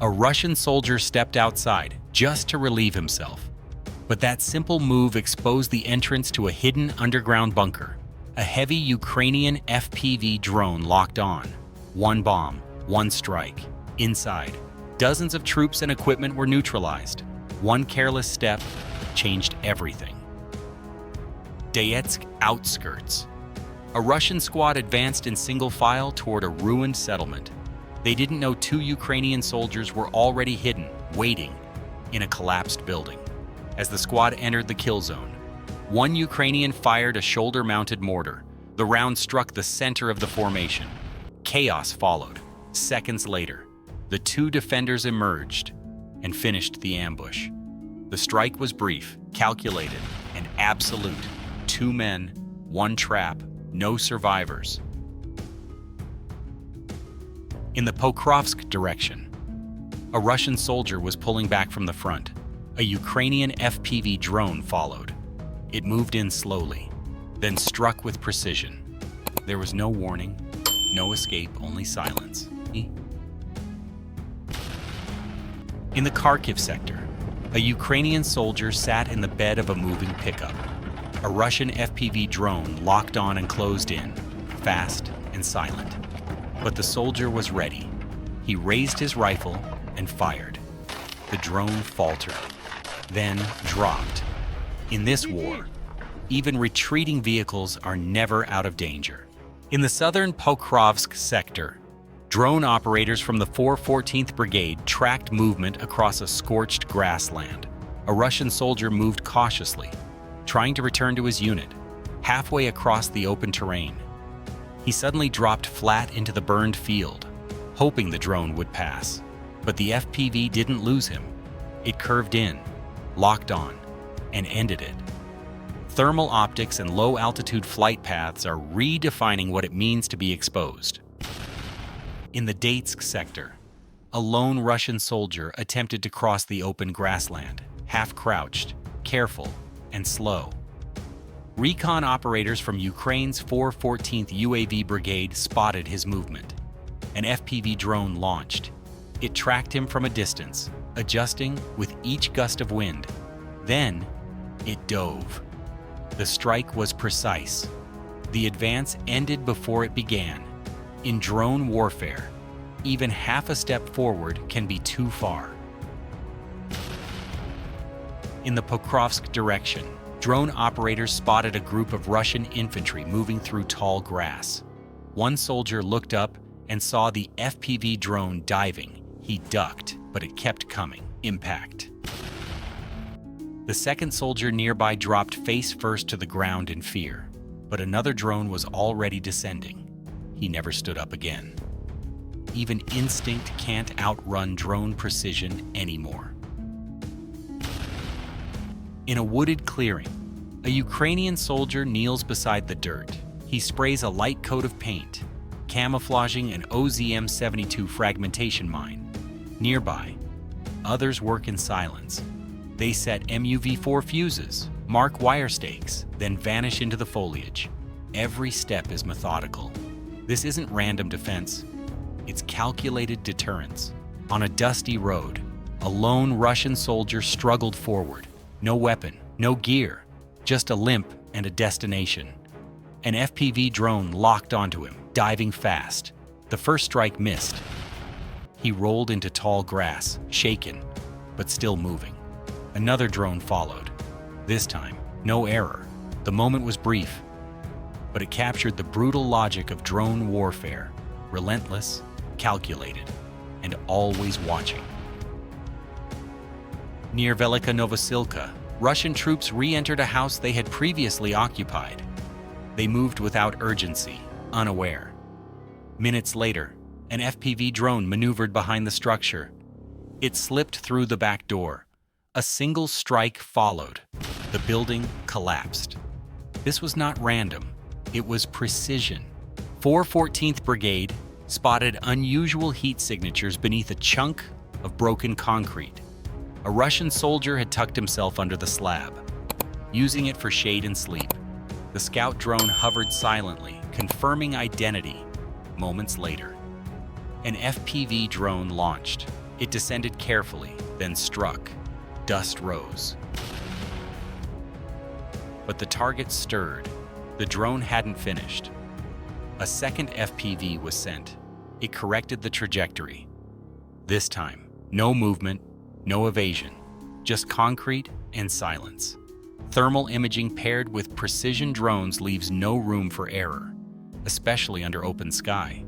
A Russian soldier stepped outside just to relieve himself. But that simple move exposed the entrance to a hidden underground bunker. A heavy Ukrainian FPV drone locked on. One bomb, one strike. Inside, dozens of troops and equipment were neutralized. One careless step changed everything. Deetsk outskirts. A Russian squad advanced in single file toward a ruined settlement. They didn't know 2 Ukrainian soldiers were already hidden, waiting, in a collapsed building. As the squad entered the kill zone, one Ukrainian fired a shoulder-mounted mortar. The round struck the center of the formation. Chaos followed. Seconds later, the 2 defenders emerged and finished the ambush. The strike was brief, calculated, and absolute. 2 men, 1 trap, no survivors. In the Pokrovsk direction, a Russian soldier was pulling back from the front. A Ukrainian FPV drone followed. It moved in slowly, then struck with precision. There was no warning, no escape, only silence. In the Kharkiv sector, a Ukrainian soldier sat in the bed of a moving pickup. A Russian FPV drone locked on and closed in, fast and silent. But the soldier was ready. He raised his rifle and fired. The drone faltered, then dropped. In this war, even retreating vehicles are never out of danger. In the southern Pokrovsk sector, drone operators from the 414th Brigade tracked movement across a scorched grassland. A Russian soldier moved cautiously, trying to return to his unit. Halfway across the open terrain, he suddenly dropped flat into the burned field, hoping the drone would pass. But the FPV didn't lose him. It curved in, locked on, and ended it. Thermal optics and low-altitude flight paths are redefining what it means to be exposed. In the Deetsk sector, a lone Russian soldier attempted to cross the open grassland, half-crouched, careful, and slow. Recon operators from Ukraine's 414th UAV Brigade spotted his movement. An FPV drone launched. It tracked him from a distance, adjusting with each gust of wind. Then, it dove. The strike was precise. The advance ended before it began. In drone warfare, even half a step forward can be too far. In the Pokrovsk direction, drone operators spotted a group of Russian infantry moving through tall grass. One soldier looked up and saw the FPV drone diving. He ducked, but it kept coming. Impact. The second soldier nearby dropped face first to the ground in fear, but another drone was already descending. He never stood up again. Even instinct can't outrun drone precision anymore. In a wooded clearing, a Ukrainian soldier kneels beside the dirt. He sprays a light coat of paint, camouflaging an OZM-72 fragmentation mine. Nearby, others work in silence. They set MUV-4 fuses, mark wire stakes, then vanish into the foliage. Every step is methodical. This isn't random defense. It's calculated deterrence. On a dusty road, a lone Russian soldier struggled forward. No weapon, no gear, just a limp and a destination. An FPV drone locked onto him, diving fast. The first strike missed. He rolled into tall grass, shaken, but still moving. Another drone followed. This time, no error. The moment was brief, but it captured the brutal logic of drone warfare. Relentless, calculated, and always watching. Near Velika Novosilka, Russian troops re-entered a house they had previously occupied. They moved without urgency, unaware. Minutes later, an FPV drone maneuvered behind the structure. It slipped through the back door. A single strike followed. The building collapsed. This was not random. It was precision. 414th Brigade spotted unusual heat signatures beneath a chunk of broken concrete. A Russian soldier had tucked himself under the slab, using it for shade and sleep. The scout drone hovered silently, confirming identity. Moments later, an FPV drone launched. It descended carefully, then struck. Dust rose. But the target stirred. The drone hadn't finished. A second FPV was sent. It corrected the trajectory. This time, no movement, no evasion, just concrete and silence. Thermal imaging paired with precision drones leaves no room for error, especially under open sky.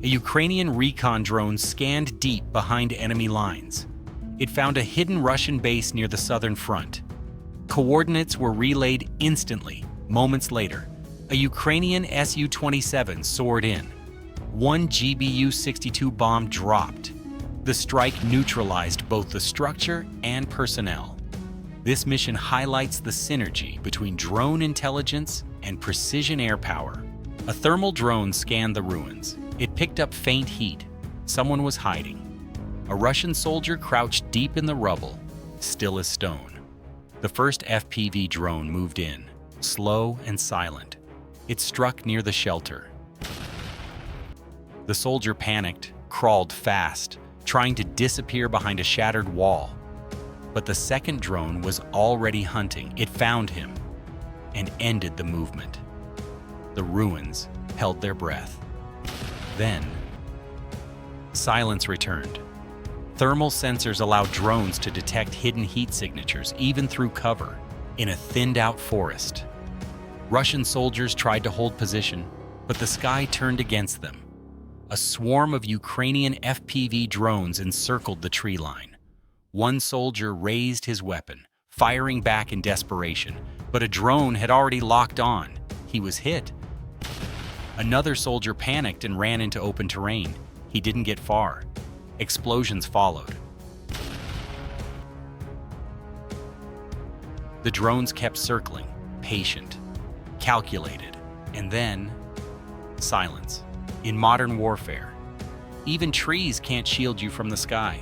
A Ukrainian recon drone scanned deep behind enemy lines. It found a hidden Russian base near the southern front. Coordinates were relayed instantly. Moments later, a Ukrainian Su-27 soared in. One GBU-62 bomb dropped. The strike neutralized both the structure and personnel. This mission highlights the synergy between drone intelligence and precision air power. A thermal drone scanned the ruins. It picked up faint heat. Someone was hiding. A Russian soldier crouched deep in the rubble, still as stone. The first FPV drone moved in, slow and silent. It struck near the shelter. The soldier panicked, crawled fast, trying to disappear behind a shattered wall. But the second drone was already hunting. It found him and ended the movement. The ruins held their breath. Then, silence returned. Thermal sensors allow drones to detect hidden heat signatures, even through cover, in a thinned-out forest. Russian soldiers tried to hold position, but the sky turned against them. A swarm of Ukrainian FPV drones encircled the tree line. One soldier raised his weapon, firing back in desperation, but a drone had already locked on. He was hit. Another soldier panicked and ran into open terrain. He didn't get far. Explosions followed. The drones kept circling, patient, calculated, and then silence. In modern warfare, even trees can't shield you from the sky.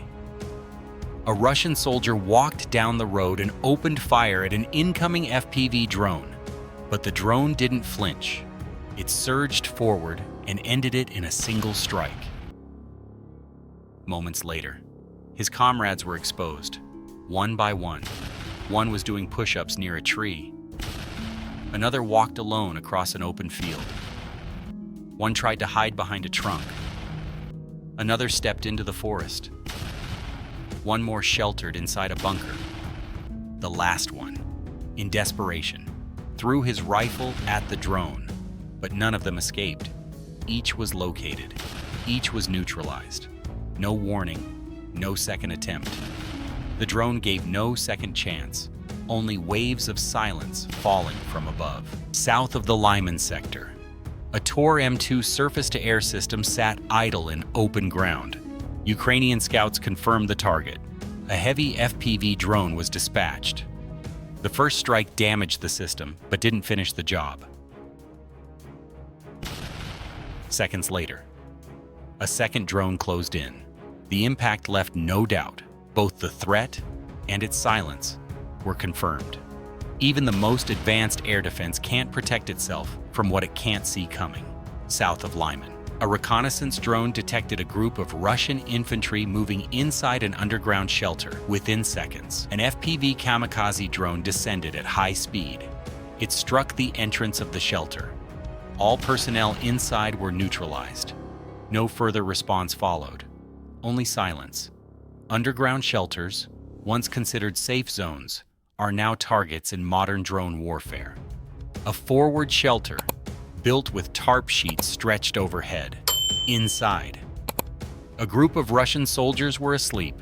A Russian soldier walked down the road and opened fire at an incoming FPV drone, but the drone didn't flinch. It surged forward and ended it in a single strike. Moments later, his comrades were exposed, one by one. One was doing push-ups near a tree. Another walked alone across an open field. One tried to hide behind a trunk. Another stepped into the forest. One more sheltered inside a bunker. The last one, in desperation, threw his rifle at the drone. But none of them escaped. Each was located. Each was neutralized. No warning, no second attempt. The drone gave no second chance, only waves of silence falling from above. South of the Lyman sector, a Tor M2 surface-to-air system sat idle in open ground. Ukrainian scouts confirmed the target. A heavy FPV drone was dispatched. The first strike damaged the system, but didn't finish the job. Seconds later, a second drone closed in. The impact left no doubt. Both the threat and its silence were confirmed. Even the most advanced air defense can't protect itself from what it can't see coming. South of Lyman, a reconnaissance drone detected a group of Russian infantry moving inside an underground shelter. Within seconds, an FPV kamikaze drone descended at high speed. It struck the entrance of the shelter. All personnel inside were neutralized. No further response followed. Only silence. Underground shelters, once considered safe zones, are now targets in modern drone warfare. A forward shelter, built with tarp sheets stretched overhead. Inside, a group of Russian soldiers were asleep.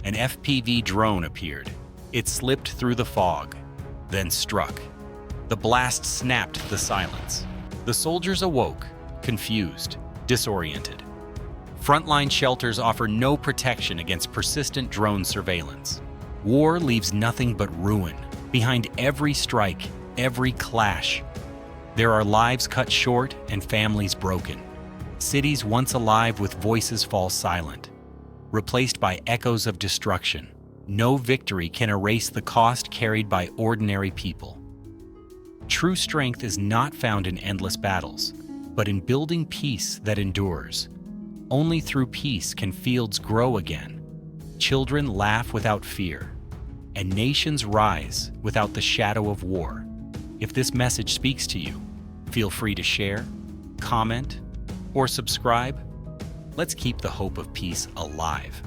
An FPV drone appeared. It slipped through the fog, then struck. The blast snapped the silence. The soldiers awoke, confused, disoriented. Frontline shelters offer no protection against persistent drone surveillance. War leaves nothing but ruin. Behind every strike, every clash, there are lives cut short and families broken. Cities once alive with voices fall silent, replaced by echoes of destruction. No victory can erase the cost carried by ordinary people. True strength is not found in endless battles, but in building peace that endures. Only through peace can fields grow again, children laugh without fear, and nations rise without the shadow of war. If this message speaks to you, feel free to share, comment, or subscribe. Let's keep the hope of peace alive.